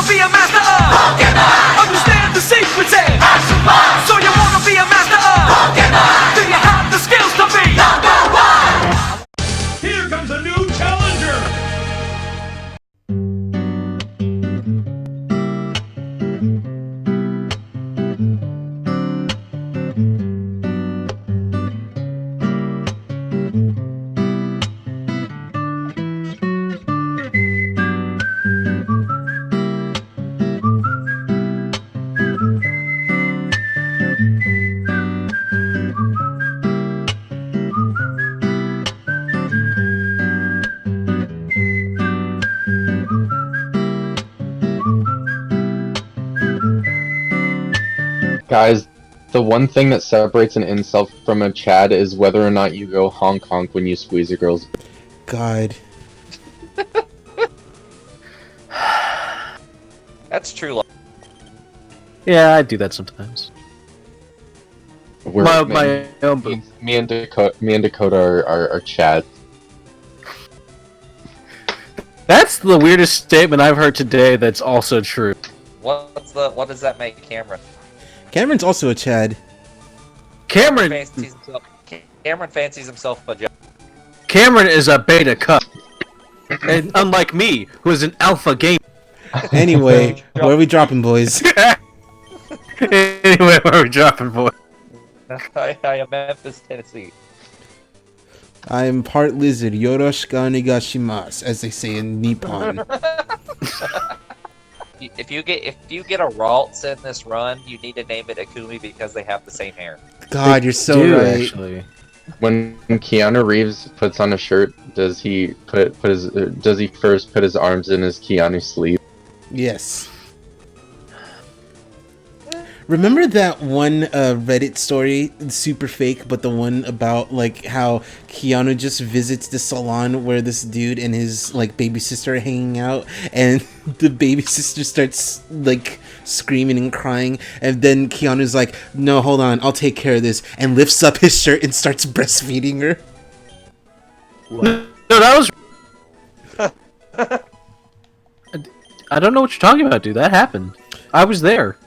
be a master of Pokemon. Understand the secrets and action one. So you wanna be a master of Pokemon. Do you have the skills to be number one? Here comes a new challenger! Guys, the one thing that separates an incel from a Chad is whether or not you go honk honk when you squeeze a girl's. God. That's true. Yeah, I do that sometimes. We're, My own me and Dakota are Chad. That's the weirdest statement I've heard today. That's also true. What does that make Cameron? Cameron's also a Chad. Cameron fancies himself a joke. Cameron is a beta cup, and unlike me, who is an alpha gamer. Anyway, where are we dropping, boys? Anyway, where are we dropping, boy? I am Memphis, Tennessee. I am part lizard. Yoroshiku onegashimasu, as they say in Nippon. If you get a Ralts in this run, you need to name it Akumi because they have the same hair. God, you're so right. Actually. When Keanu Reeves puts on a shirt, does he first put his arms in his Keanu sleeve? Yes. Remember that one Reddit story, super fake, but the one about like how Keanu just visits the salon where this dude and his like baby sister are hanging out, and the baby sister starts like screaming and crying, and then Keanu's like, "No, hold on, I'll take care of this," and lifts up his shirt and starts breastfeeding her. No, that was. I don't know what you're talking about, dude. That happened. I was there.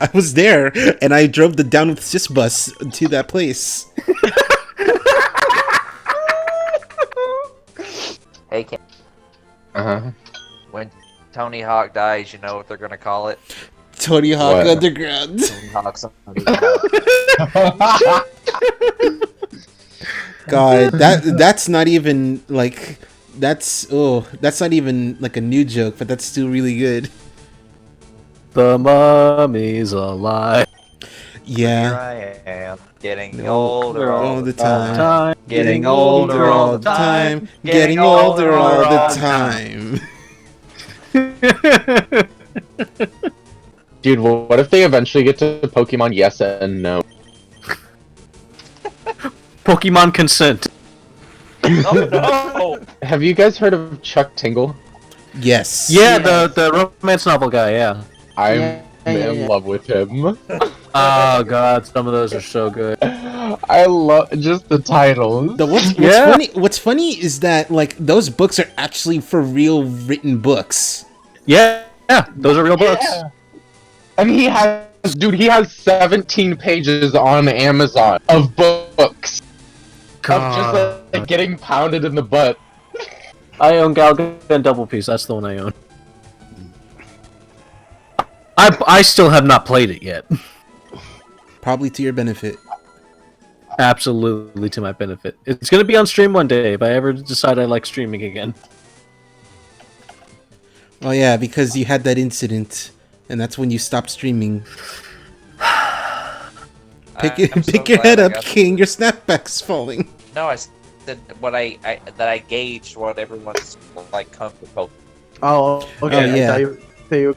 I was there, and I drove the Down with Sis bus to that place. Hey, Cam. When Tony Hawk dies, you know what they're gonna call it? Tony Hawk What? Underground. Tony Hawk's God, that's not even like that's not even like a new joke, but that's still really good. The mummy's alive. Yeah. Here I am, getting older all the time. Getting older all the time. Getting older all the time. Dude, what if they eventually get to Pokemon Yes and No? Pokemon consent. Oh no! Have you guys heard of Chuck Tingle? Yes. Yeah, the romance novel guy. Yeah. I'm in love with him. Oh god, some of those are so good. I love just the titles. What's funny is that like those books are actually for real written books. Yeah, those are real books. Yeah. And he has 17 pages on Amazon of books. Of just like getting pounded in the butt. I own Galgan Double Piece. That's the one I own. I still have not played it yet. Probably to your benefit. Absolutely to my benefit. It's gonna be on stream one day if I ever decide I like streaming again. Oh yeah, because you had that incident, and that's when you stopped streaming. Pick your head up, King. Your snapback's falling. No, I said I gauged what everyone's like comfort Pokemon. Oh, okay. Oh, yeah. I thought you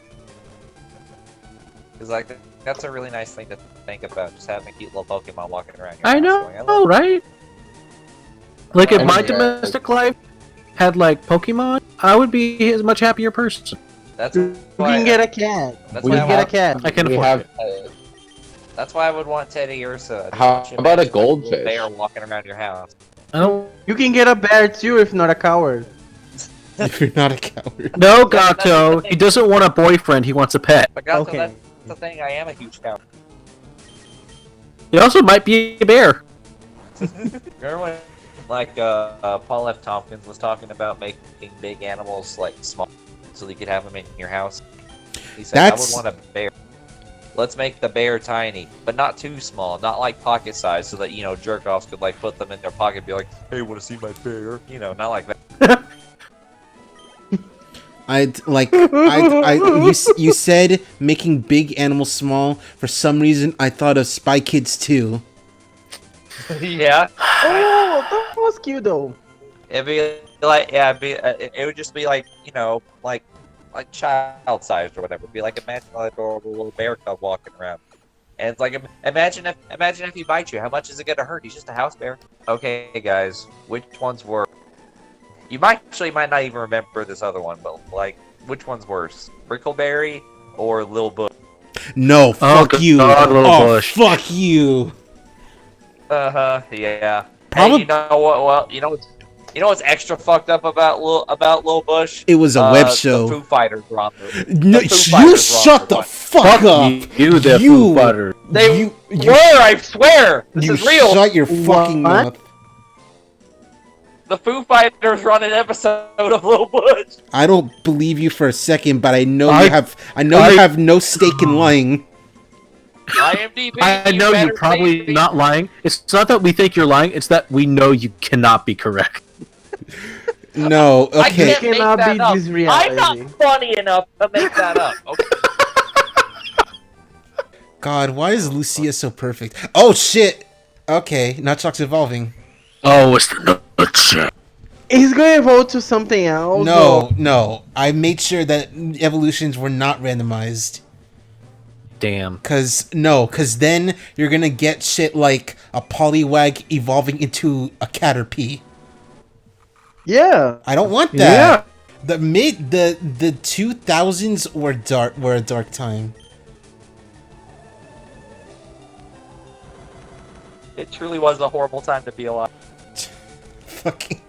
Because like that's a really nice thing to think about, just having a cute little Pokemon walking around. Your I house know, going, love right? Like if I my mean, domestic life had like Pokemon, I would be a much happier person. That's you why can get a cat. That's You why can get a cat. I can We afford have it. That's why I would want Teddy Ursa. How about a goldfish? They are walking around your house. I don't. You can get a bear too if not a coward. If you're not a coward. No, Gato. He doesn't want a boyfriend. He wants a pet. But Gato, Okay. that's the thing. I am a huge cow. He also might be a bear. Remember when, like, Paul F. Tompkins was talking about making big animals, like, small, so that you could have them in your house? He said, That's- I would want a bear. Let's make the bear tiny, but not too small, not like pocket size, so that, you know, jerk-offs could, like, put them in their pocket and be like, hey, wanna see my bear? You know, not like that. You said making big animals small. For some reason, I thought of Spy Kids 2. Yeah. Oh, that was cute though. It'd be like, yeah, it would just be like, you know, like child sized or whatever. It'd be like, imagine like a little bear cub walking around, and it's like, imagine if he bites you, how much is it gonna hurt? He's just a house bear. Okay, guys, which one's worse? You might not even remember this other one, but like, which one's worse, Brickleberry or Lil Bush? No, fuck God, you. Little Oh, Bush. fuck you. Yeah. Probably- Hey, you know what? Well, you know what's extra fucked up about Lil Bush? It was a web The show. Foo Fighters were on the. No, the Foo you Fighters were on shut the one. fuck up. You, the Foo Fighters. They you were, I swear. This you is real. shut your fucking What? mouth. The Foo Fighters run an episode of Lil Bush. I don't believe you for a second, but I know I- you have no stake in lying. IMDb. I know better you're probably believe me. not lying. It's not that we think you're lying. It's that we know you cannot be correct. No, I okay. can't make Cannot that be up. this reality. I'm not funny enough to make that up. Okay. God, why is Lucia so perfect? Oh shit. Okay, Nutshot's evolving. Oh, it's the nutshell. He's going to vote to something else. No. I made sure that evolutions were not randomized. Damn. Cause then you're gonna get shit like a Poliwag evolving into a Caterpie. Yeah. I don't want that. The 2000s were a dark time. It truly was a horrible time to be alive. Fucking.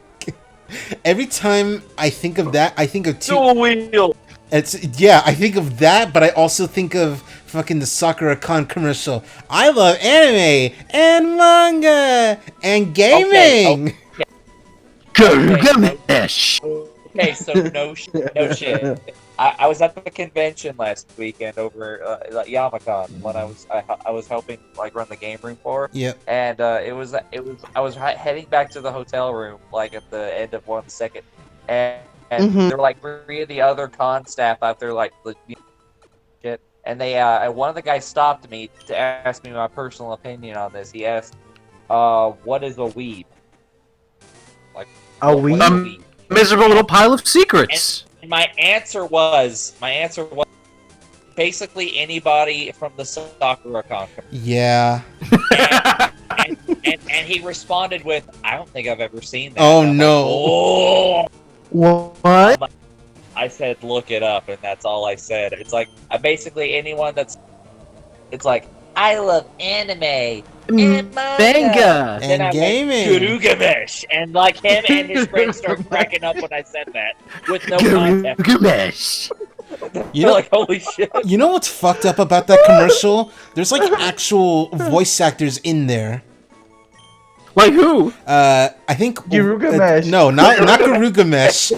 Every time I think of that, I think of Dual wheel. I think of that, but I also think of fucking the Sakura Khan commercial. I love anime and manga and gaming. Gilgamesh. Okay, so no shit. I was at the convention last weekend over at Yamacon when I was helping like run the game room for. Yep. And I was heading back to the hotel room like at the end of 1 second, and there were like 3 of the other con staff out there like shit, and they one of the guys stopped me to ask me my personal opinion on this. He asked, "What is a weeb?" Like A what is weeb? Miserable little pile of secrets. And my answer was basically anybody from the Sakura Con. Yeah. And he responded with, "I don't think I've ever seen that." Oh And I'm no. like, oh. What? I said, "Look it up," and that's all I said. It's like basically anyone that's. It's like I love anime and Manga. Then I And went, gaming. Gurugamesh, and like him and his friends start cracking up when I said that with no context. Gilgamesh. You They're know, like, holy shit. you know what's fucked up about that commercial? There's like actual voice actors in there. Like who? I think Girugamesh. no, not Girugamesh.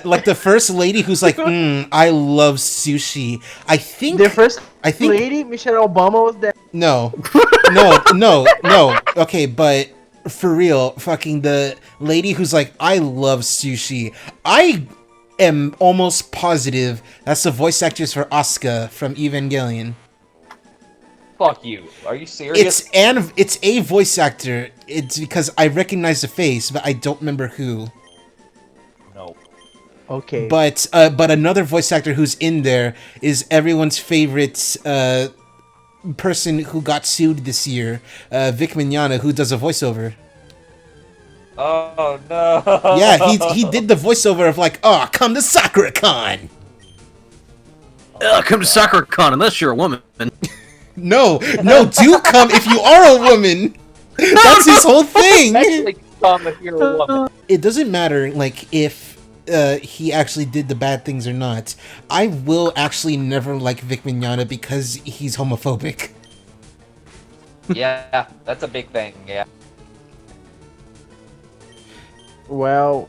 Like the first lady who's like, I love sushi. I think The first I think lady, Michelle Obama, was there. no. Okay, but for real, fucking the lady who's like, I love sushi. I am almost positive that's the voice actress for Asuka from Evangelion. Fuck you. Are you serious? It's a voice actor. It's because I recognize the face, but I don't remember who. No. Okay. But another voice actor who's in there is everyone's favorite person who got sued this year, Vic Mignogna, who does a voiceover. Oh no. Yeah, he did the voiceover of like, oh, come to Sakura Con. Come to Sakura Con unless you're a woman. No, do come if you are a woman. That's his whole thing. Actually, come if you're a woman. It doesn't matter, like, if he actually did the bad things or not. I will actually never like Vic Mignogna because he's homophobic. Yeah, that's a big thing. Yeah. Well,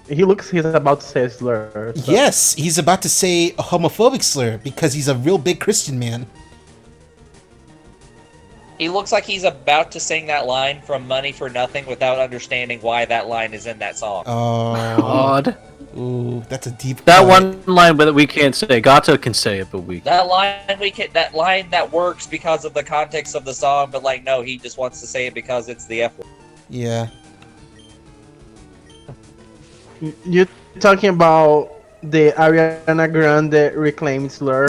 he looks he's about to say a slur. So. Yes, he's about to say a homophobic slur because he's a real big Christian man. He looks like he's about to sing that line from Money for Nothing without understanding why that line is in that song. Oh, God. ooh, that's a deep. That cut. one line that we can't say. Gato can say it, but we. That line that works because of the context of the song, but like no, he just wants to say it because it's the F word. Yeah. You're talking about the Ariana Grande reclaimed slur.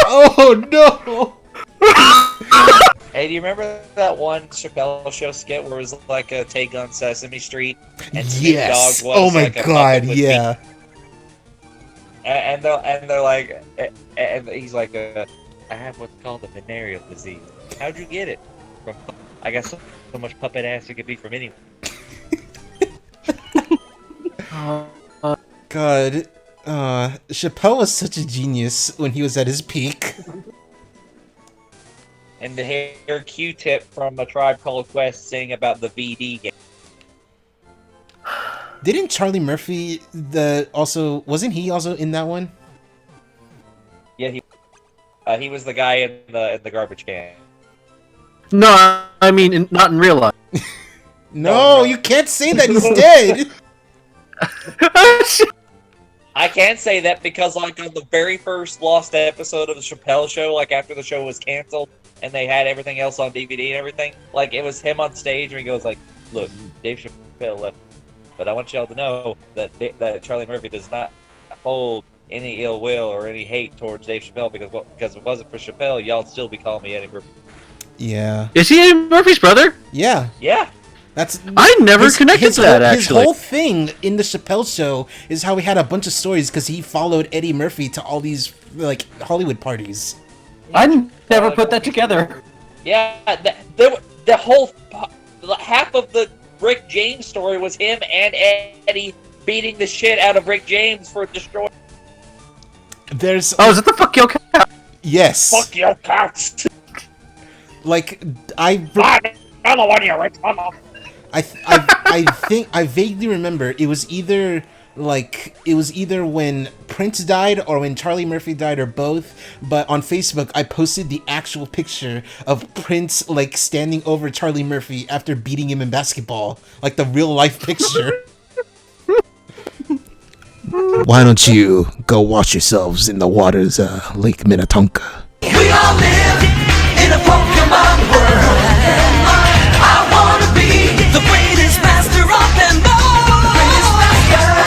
Oh no! Hey, do you remember that one Chappelle Show skit where it was like a take on Sesame Street? And Snoop Yes. Dogg was Oh my like a god. puppet with Yeah. and they're like, and he's like, I have what's called a venereal disease. How'd you get it? From, I guess so much puppet ass it could be from anyone. God. Chappelle was such a genius when he was at his peak. And to hear Q-Tip from A Tribe Called Quest sing about the VD game. Didn't Charlie Murphy wasn't he also in that one? Yeah, he was the guy in the garbage can. No, I mean, not in real life. No, you can't say that he's dead. I can say that because, like, on the very first lost episode of the Chappelle Show, like, after the show was canceled, and they had everything else on DVD and everything, like, it was him on stage, and he goes, like, look, Dave Chappelle left, but I want y'all to know that Charlie Murphy does not hold any ill will or any hate towards Dave Chappelle, because if it wasn't for Chappelle, y'all'd still be calling me Eddie Murphy. Yeah. Is he Eddie Murphy's brother? Yeah. Yeah. I never connected to that, actually. His whole thing in the Chappelle Show is how he had a bunch of stories because he followed Eddie Murphy to all these, like, Hollywood parties. I never put that together. Yeah, the whole half of the Rick James story was him and Eddie beating the shit out of Rick James for destroying. There's... Oh, is it the Fuck Yo Cat? Yes. Fuck your cats! Like, Another one, you Rick. I think I vaguely remember it was either when Prince died or when Charlie Murphy died or both, but on Facebook I posted the actual picture of Prince like standing over Charlie Murphy after beating him in basketball, like the real life picture. Why don't you go wash yourselves in the waters Lake Minnetonka? We all live